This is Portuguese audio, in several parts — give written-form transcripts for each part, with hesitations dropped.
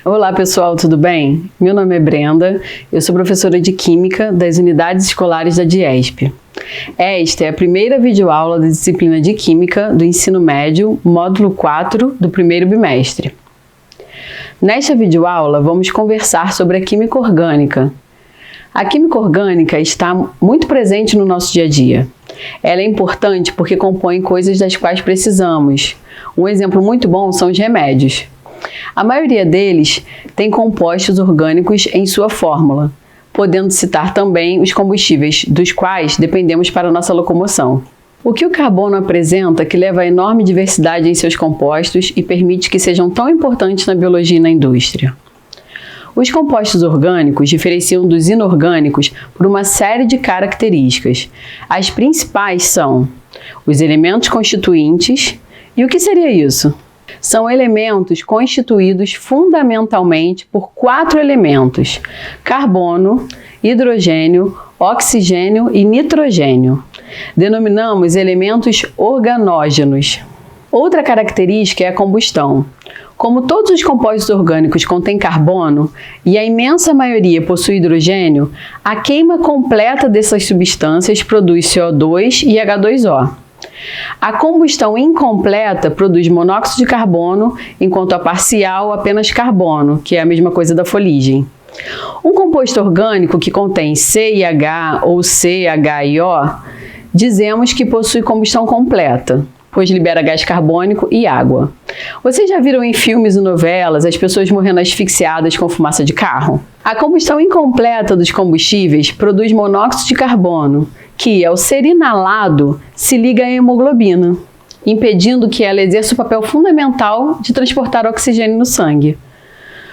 Olá pessoal, tudo bem? Meu nome é Brenda, eu sou professora de Química das Unidades Escolares da DIESP. Esta é a primeira videoaula da disciplina de Química do Ensino Médio, módulo 4 do primeiro bimestre. Nesta videoaula vamos conversar sobre a química orgânica. A química orgânica está muito presente no nosso dia a dia. Ela é importante porque compõe coisas das quais precisamos. Um exemplo muito bom são os remédios. A maioria deles tem compostos orgânicos em sua fórmula, podendo citar também os combustíveis, dos quais dependemos para a nossa locomoção. O que o carbono apresenta que leva a enorme diversidade em seus compostos e permite que sejam tão importantes na biologia e na indústria? Os compostos orgânicos diferenciam dos inorgânicos por uma série de características. As principais são os elementos constituintes. E o que seria isso? São elementos constituídos fundamentalmente por 4 elementos: carbono, hidrogênio, oxigênio e nitrogênio. Denominamos elementos organógenos. Outra característica é a combustão. Como todos os compostos orgânicos contêm carbono e a imensa maioria possui hidrogênio, a queima completa dessas substâncias produz CO2 e H2O. A combustão incompleta produz monóxido de carbono, enquanto a parcial apenas carbono, que é a mesma coisa da fuligem. Um composto orgânico que contém CH ou CHIO, dizemos que possui combustão completa, pois libera gás carbônico e água. Vocês já viram em filmes e novelas as pessoas morrendo asfixiadas com fumaça de carro? A combustão incompleta dos combustíveis produz monóxido de carbono, que, ao ser inalado, se liga à hemoglobina, impedindo que ela exerça o papel fundamental de transportar oxigênio no sangue.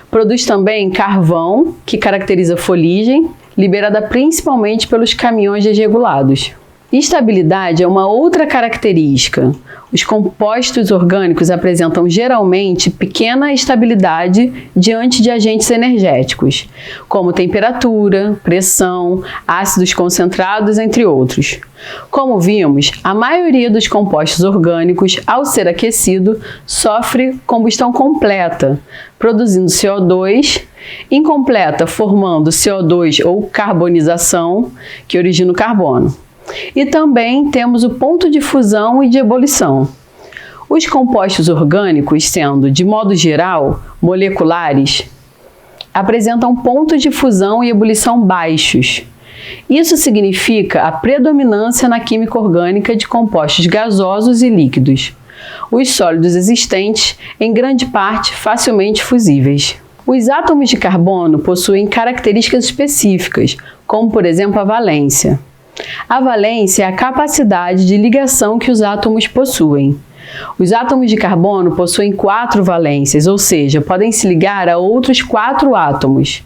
Produz também carvão, que caracteriza a fuligem, liberada principalmente pelos caminhões desregulados. Estabilidade é uma outra característica. Os compostos orgânicos apresentam geralmente pequena estabilidade diante de agentes energéticos, como temperatura, pressão, ácidos concentrados, entre outros. Como vimos, a maioria dos compostos orgânicos, ao ser aquecido, sofre combustão completa, produzindo CO2, incompleta, formando CO2 ou carbonização, que origina o carbono. E também temos o ponto de fusão e de ebulição. Os compostos orgânicos, sendo, de modo geral, moleculares, apresentam pontos de fusão e ebulição baixos. Isso significa a predominância na química orgânica de compostos gasosos e líquidos. Os sólidos existentes, em grande parte, facilmente fusíveis. Os átomos de carbono possuem características específicas, como, por exemplo, a valência. A valência é a capacidade de ligação que os átomos possuem. Os átomos de carbono possuem 4 valências, ou seja, podem se ligar a outros 4 átomos.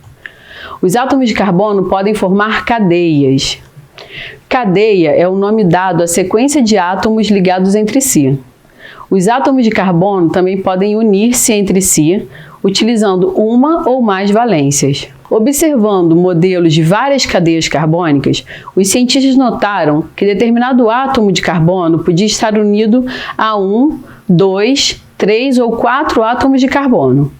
Os átomos de carbono podem formar cadeias. Cadeia é o nome dado à sequência de átomos ligados entre si. Os átomos de carbono também podem unir-se entre si, utilizando uma ou mais valências. Observando modelos de várias cadeias carbônicas, os cientistas notaram que determinado átomo de carbono podia estar unido a 1, 2, 3 ou 4 átomos de carbono.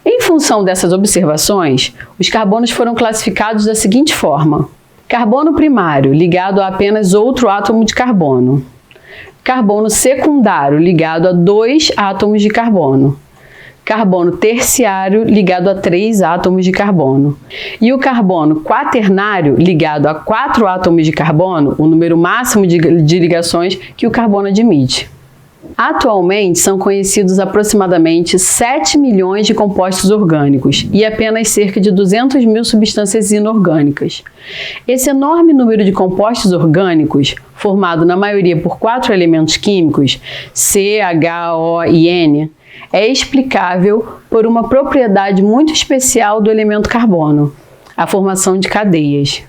Em função dessas observações, os carbonos foram classificados da seguinte forma: carbono primário, ligado a apenas outro átomo de carbono. Carbono secundário, ligado a 2 átomos de carbono. Carbono terciário, ligado a 3 átomos de carbono. E o carbono quaternário, ligado a 4 átomos de carbono, o número máximo de ligações que o carbono admite. Atualmente, são conhecidos aproximadamente 7 milhões de compostos orgânicos e apenas cerca de 200 mil substâncias inorgânicas. Esse enorme número de compostos orgânicos, formado na maioria por 4 elementos químicos, C, H, O e N, é explicável por uma propriedade muito especial do elemento carbono, a formação de cadeias.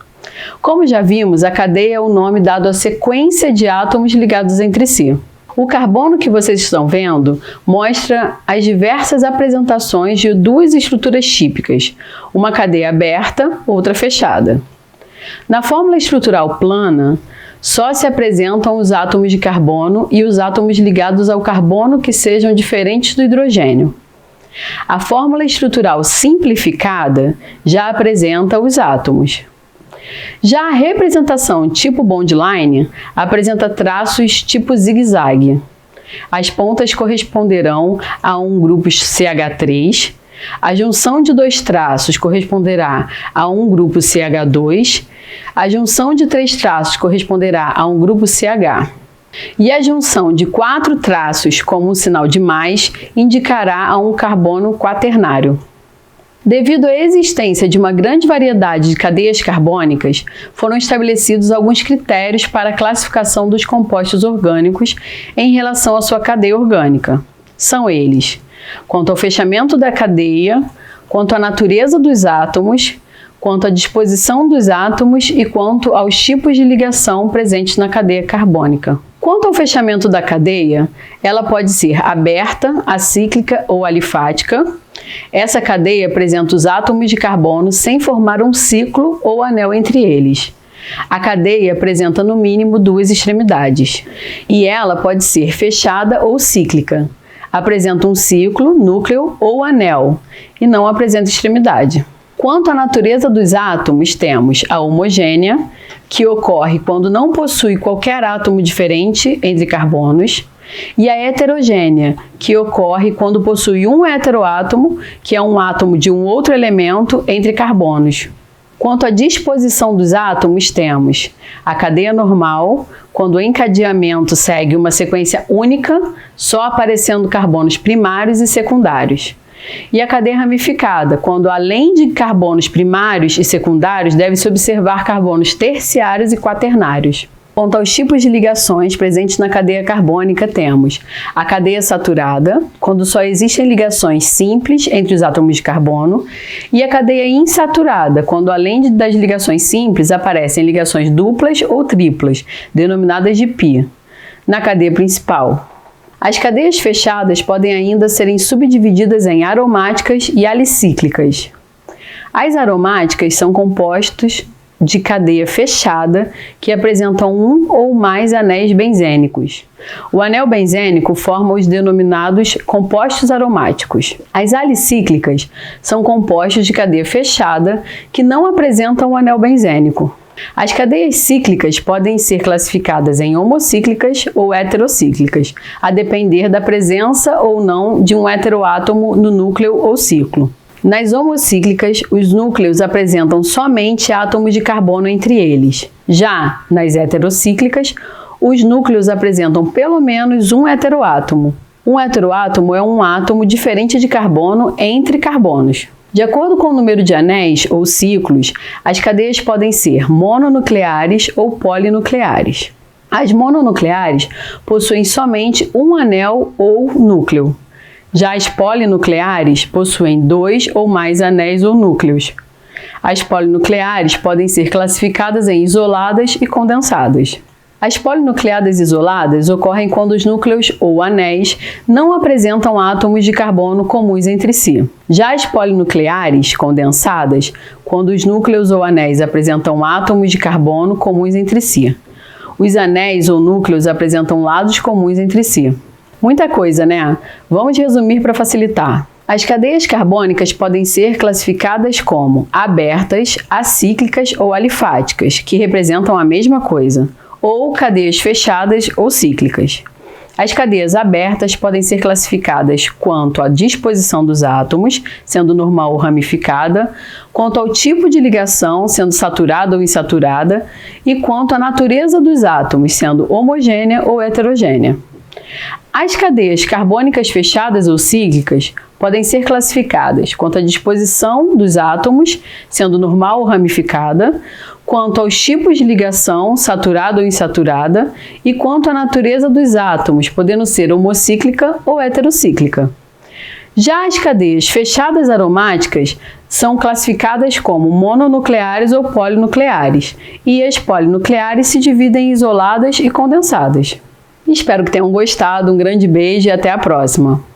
Como já vimos, a cadeia é o nome dado à sequência de átomos ligados entre si. O carbono que vocês estão vendo mostra as diversas apresentações de 2 estruturas típicas, uma cadeia aberta, outra fechada. Na fórmula estrutural plana, só se apresentam os átomos de carbono e os átomos ligados ao carbono que sejam diferentes do hidrogênio. A fórmula estrutural simplificada já apresenta os átomos. Já a representação tipo bondline apresenta traços tipo zigue-zague. As pontas corresponderão a um grupo CH3, a junção de dois traços corresponderá a um grupo CH2, a junção de três traços corresponderá a um grupo CH. E a junção de 4 traços como um sinal de mais indicará a um carbono quaternário. Devido à existência de uma grande variedade de cadeias carbônicas, foram estabelecidos alguns critérios para a classificação dos compostos orgânicos em relação à sua cadeia orgânica. São eles: quanto ao fechamento da cadeia, quanto à natureza dos átomos, quanto à disposição dos átomos e quanto aos tipos de ligação presentes na cadeia carbônica. Quanto ao fechamento da cadeia, ela pode ser aberta, acíclica ou alifática. Essa cadeia apresenta os átomos de carbono sem formar um ciclo ou anel entre eles. A cadeia apresenta no mínimo 2 extremidades. E ela pode ser fechada ou cíclica. Apresenta um ciclo, núcleo ou anel, e não apresenta extremidade. Quanto à natureza dos átomos, temos a homogênea, que ocorre quando não possui qualquer átomo diferente entre carbonos, e a heterogênea, que ocorre quando possui um heteroátomo, que é um átomo de um outro elemento, entre carbonos. Quanto à disposição dos átomos, temos a cadeia normal, quando o encadeamento segue uma sequência única, só aparecendo carbonos primários e secundários. E a cadeia ramificada, quando além de carbonos primários e secundários, deve-se observar carbonos terciários e quaternários. Quanto aos tipos de ligações presentes na cadeia carbônica, temos a cadeia saturada, quando só existem ligações simples entre os átomos de carbono, e a cadeia insaturada, quando além das ligações simples aparecem ligações duplas ou triplas, denominadas de pi. Na cadeia principal, as cadeias fechadas podem ainda serem subdivididas em aromáticas e alicíclicas. As aromáticas são compostos de cadeia fechada que apresentam um ou mais anéis benzênicos. O anel benzênico forma os denominados compostos aromáticos. As alicíclicas são compostos de cadeia fechada que não apresentam o anel benzênico. As cadeias cíclicas podem ser classificadas em homocíclicas ou heterocíclicas, a depender da presença ou não de um heteroátomo no núcleo ou ciclo. Nas homocíclicas, os núcleos apresentam somente átomos de carbono entre eles. Já nas heterocíclicas, os núcleos apresentam pelo menos um heteroátomo. Um heteroátomo é um átomo diferente de carbono entre carbonos. De acordo com o número de anéis ou ciclos, as cadeias podem ser mononucleares ou polinucleares. As mononucleares possuem somente um anel ou núcleo. Já as polinucleares possuem 2 ou mais anéis ou núcleos. As polinucleares podem ser classificadas em isoladas e condensadas. As polinucleadas isoladas ocorrem quando os núcleos ou anéis não apresentam átomos de carbono comuns entre si. Já as polinucleares condensadas, quando os núcleos ou anéis apresentam átomos de carbono comuns entre si. Os anéis ou núcleos apresentam lados comuns entre si. Muita coisa, né? Vamos resumir para facilitar. As cadeias carbônicas podem ser classificadas como abertas, acíclicas ou alifáticas, que representam a mesma coisa, ou cadeias fechadas ou cíclicas. As cadeias abertas podem ser classificadas quanto à disposição dos átomos, sendo normal ou ramificada, quanto ao tipo de ligação, sendo saturada ou insaturada, e quanto à natureza dos átomos, sendo homogênea ou heterogênea. As cadeias carbônicas fechadas ou cíclicas podem ser classificadas quanto à disposição dos átomos, sendo normal ou ramificada, quanto aos tipos de ligação, saturada ou insaturada, e quanto à natureza dos átomos, podendo ser homocíclica ou heterocíclica. Já as cadeias fechadas aromáticas são classificadas como mononucleares ou polinucleares, e as polinucleares se dividem em isoladas e condensadas. Espero que tenham gostado, um grande beijo e até a próxima!